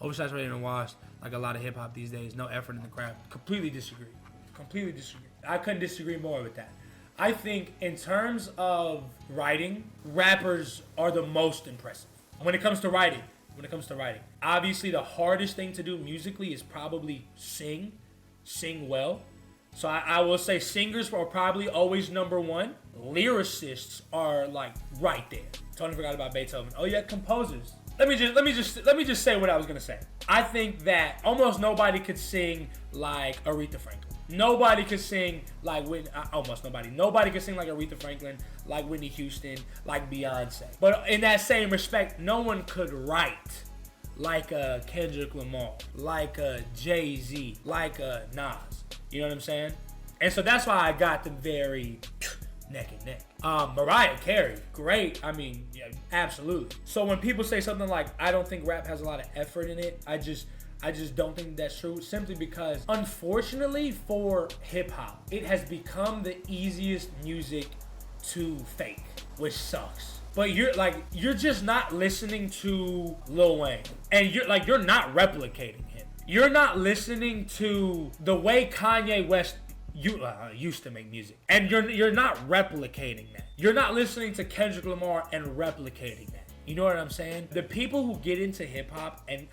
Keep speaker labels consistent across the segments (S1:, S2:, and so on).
S1: oversaturated and washed like a lot of hip hop these days. No effort in the craft. Completely disagree. Completely disagree. I couldn't disagree more with that. I think in terms of writing, rappers are the most impressive when it comes to writing. Obviously, the hardest thing to do musically is probably sing well. So I will say singers are probably always number one. Lyricists are like right there. Totally forgot about Beethoven. Oh yeah, composers. Let me just say what I was gonna say. I think that almost nobody could sing like Aretha Franklin. Nobody could sing like almost nobody. Nobody could sing like Aretha Franklin, like Whitney Houston, like Beyonce. But in that same respect, no one could write like a Kendrick Lamar, like a Jay-Z, like a Nas. You know what I'm saying? And so that's why I got them very neck and neck. Mariah Carey, great. I mean, yeah, absolutely. So when people say something like, I don't think rap has a lot of effort in it, I just don't think that's true, simply because, unfortunately for hip-hop, it has become the easiest music to fake, which sucks. But you're just not listening to Lil Wayne, and you're not replicating him. You're not listening to the way Kanye West used to make music, and you're not replicating that. You're not listening to Kendrick Lamar and replicating that. You know what I'm saying? The people who get into hip-hop and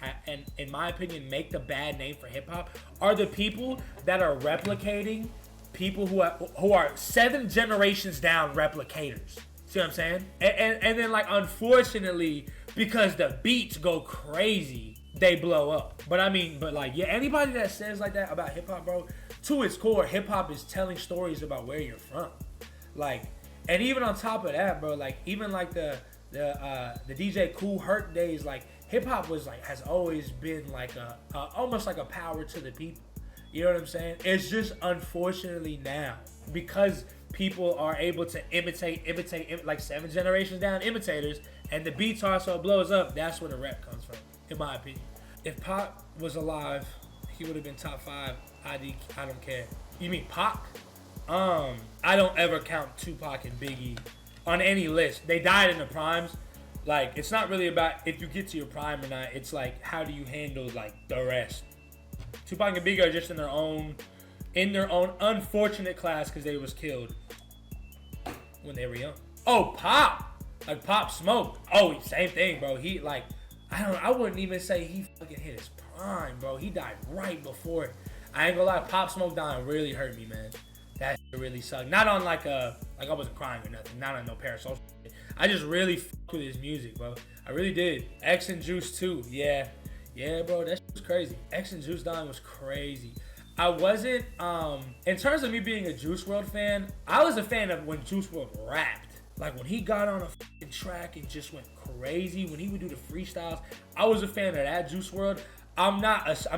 S1: in my opinion make the bad name for hip-hop are the people that are replicating people who are 7 generations down replicators. See what I'm saying? And then like, unfortunately, because the beats go crazy, they blow up. But anybody that says like that about hip-hop, bro, to its core, hip-hop is telling stories about where you're from. Like, and even on top of that, bro, like even like the DJ Kool Herc days, like hip hop was like, has always been like almost like a power to the people. You know what I'm saying? It's just unfortunately now, because people are able to imitate like 7 generations down imitators, and the beats also blows up. That's where the rap comes from, in my opinion. If Pac was alive, he would have been top 5. I don't care. You mean Pac? I don't ever count Tupac and Biggie on any list. They died in the primes. Like, it's not really about if you get to your prime or not. It's like, how do you handle like the rest? Tupac and Biggie are just in their own unfortunate class because they was killed when they were young. Oh, Pop, like Pop Smoke. Oh, same thing, bro. He like, I wouldn't even say he fucking hit his prime, bro. He died right before it. I ain't gonna lie, Pop Smoke dying really hurt me, man. That shit really sucked. Not on like I wasn't crying or nothing. Not on no parasocial shit. I just really fucked with his music, bro. I really did. X and Juice too. Yeah, bro. That shit was crazy. X and Juice dying was crazy. I wasn't, in terms of me being a Juice WRLD fan, I was a fan of when Juice WRLD rapped. Like when he got on a fucking track and just went crazy, when he would do the freestyles, I was a fan of that Juice WRLD. I'm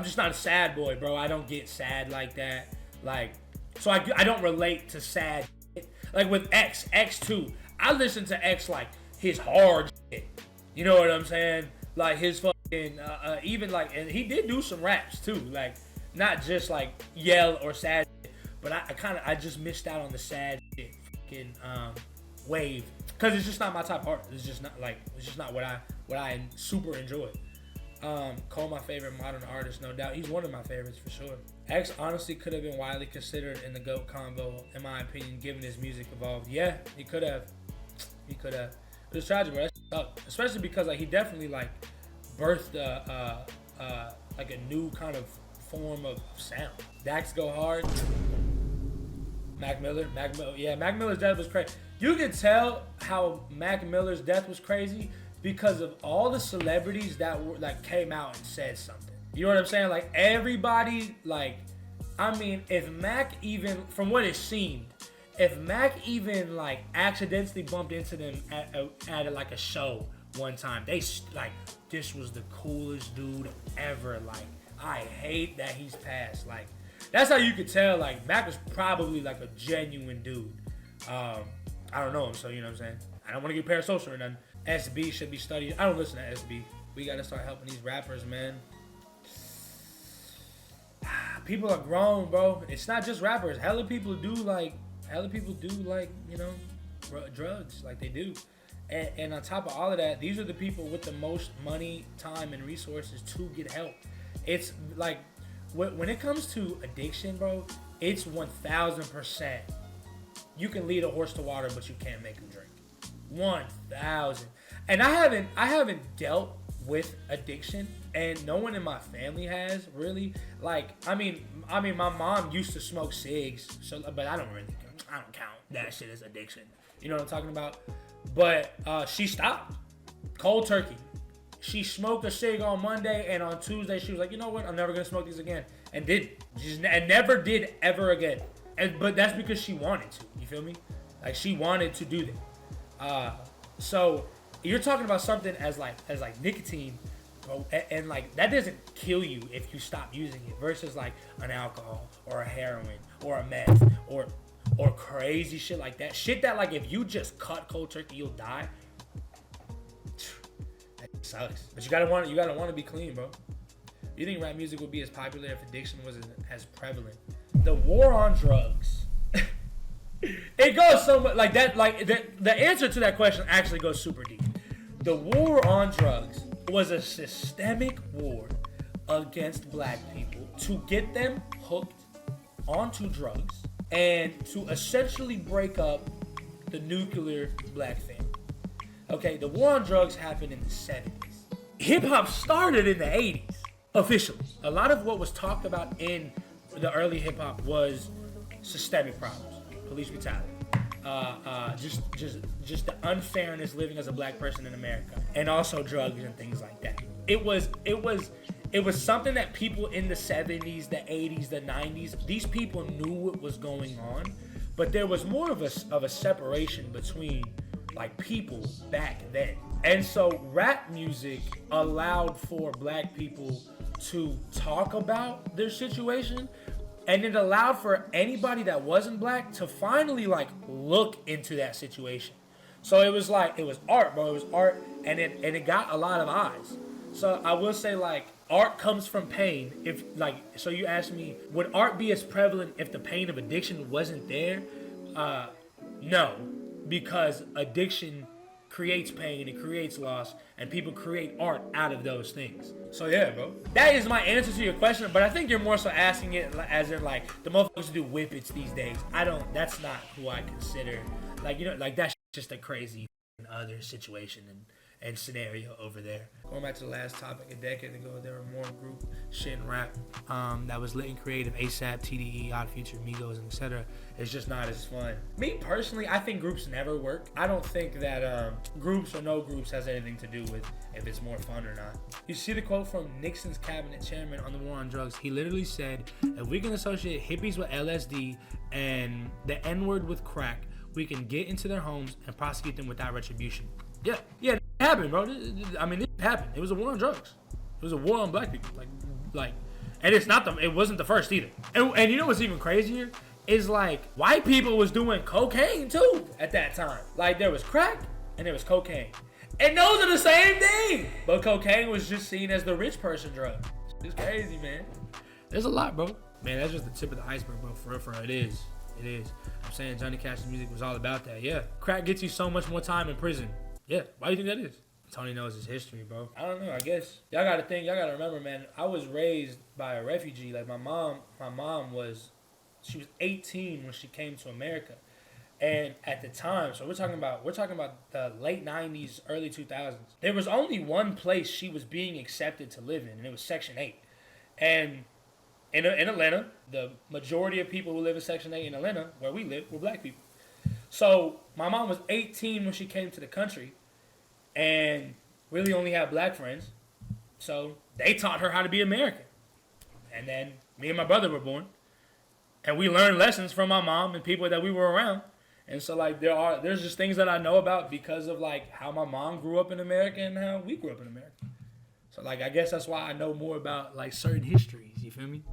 S1: just not a sad boy, bro. I don't get sad like that. Like, so I don't relate to sad shit. Like with X2, I listen to X like his hard shit. You know what I'm saying? Like his fucking, even like, and he did do some raps too. Like, not just like yell or sad shit, but I just missed out on the sad shit fucking wave. Cause it's just not my type of art. It's just not what I super enjoy. Cole, my favorite modern artist, no doubt. He's one of my favorites for sure. X honestly could have been widely considered in the GOAT combo, in my opinion, given his music evolved. Yeah, he could have. It was tragic, bro. That shit sucked. Especially because like he definitely like birthed like a new kind of form of sound. Dax go hard. Mac Miller's death was crazy. You could tell how Mac Miller's death was crazy because of all the celebrities that came out and said something. You know what I'm saying? Like everybody, like, I mean, if Mac even, from what it seemed, if Mac even like accidentally bumped into them at like a show one time, they like, this was the coolest dude ever. Like, I hate that he's passed. Like, that's how you could tell. Like, Mac was probably like a genuine dude. I don't know him, so you know what I'm saying. I don't want to get parasocial or nothing. SB should be studied. I don't listen to SB. We gotta start helping these rappers, man. People are grown, bro. It's not just rappers. Hella people do like, you know, drugs, like they do. And on top of all of that, these are the people with the most money, time, and resources to get help. It's like, when it comes to addiction, bro, it's 1,000%. You can lead a horse to water, but you can't make him drink. 1,000. And I haven't dealt with addiction, and no one in my family has really. Like, I mean, my mom used to smoke cigs, so, but I don't count that shit as addiction. You know what I'm talking about? But she stopped cold turkey. She smoked a cig on Monday, and on Tuesday she was like, you know what? I'm never gonna smoke these again, and never did ever again. But that's because she wanted to. You feel me? Like, she wanted to do that. So you're talking about something as like nicotine, bro, and like that doesn't kill you if you stop using it, versus like an alcohol or a heroin or a meth or crazy shit like that. Shit that, like, if you just cut cold turkey, you'll die. That sucks. But you gotta want to be clean, bro. You think rap music would be as popular if addiction wasn't as prevalent? The war on drugs. It goes so much like that. Like, the answer to that question actually goes super deep. The war on drugs was a systemic war against black people to get them hooked onto drugs and to essentially break up the nuclear black family. Okay, the war on drugs happened in the 70s. Hip hop started in the 80s, officially. A lot of what was talked about in the early hip hop was systemic problems, police brutality, just the unfairness living as a black person in America, and also drugs and things like that. It was something that people in the 70s, the 80s, the 90s, these people knew what was going on, but there was more of a separation between like people back then. And so rap music allowed for black people to talk about their situation, and it allowed for anybody that wasn't black to finally like look into that situation. So it was art, bro. It was art, and it got a lot of eyes. So I will say, like, art comes from pain. If like, so you asked me, would art be as prevalent if the pain of addiction wasn't there? No, because addiction creates pain, it creates loss, and people create art out of those things. So yeah, bro, that is my answer to your question. But I think you're more so asking it as in like the motherfuckers who do whippets these days. That's not who I consider. Like, you know, like that's just a crazy other situation and scenario over there. Going back to the last topic, a decade ago, there were more group shit and rap that was lit and creative. ASAP, TDE, Odd Future, Migos, and etc. It's just not as fun. Me personally, I think groups never work. I don't think that groups or no groups has anything to do with if it's more fun or not. You see the quote from Nixon's cabinet chairman on the war on drugs. He literally said, if we can associate hippies with LSD and the N-word with crack, we can get into their homes and prosecute them without retribution. Yeah, it happened, bro. I mean, it happened. It was a war on drugs. It was a war on black people. Like, and it wasn't the first either. And you know what's even crazier is like white people was doing cocaine too at that time. Like, there was crack and there was cocaine, and those are the same thing. But cocaine was just seen as the rich person drug. It's crazy, man. There's a lot, bro. Man, that's just the tip of the iceberg, bro. For real, it is. It is. I'm saying Johnny Cash's music was all about that. Yeah, crack gets you so much more time in prison. Yeah, why do you think that is? Tony knows his history, bro. I don't know, I guess. Y'all gotta remember, man, I was raised by a refugee. Like, my mom she was 18 when she came to America. And at the time, so we're talking about the late 90s, early 2000s. There was only one place she was being accepted to live in, and it was Section 8. And in Atlanta, the majority of people who live in Section 8 in Atlanta, where we live, were black people. So my mom was 18 when she came to the country, and really only had black friends. So they taught her how to be American. And then me and my brother were born, and we learned lessons from my mom and people that we were around. And so, like, there's just things that I know about because of, like, how my mom grew up in America and how we grew up in America. So, like, I guess that's why I know more about, like, certain histories. You feel me?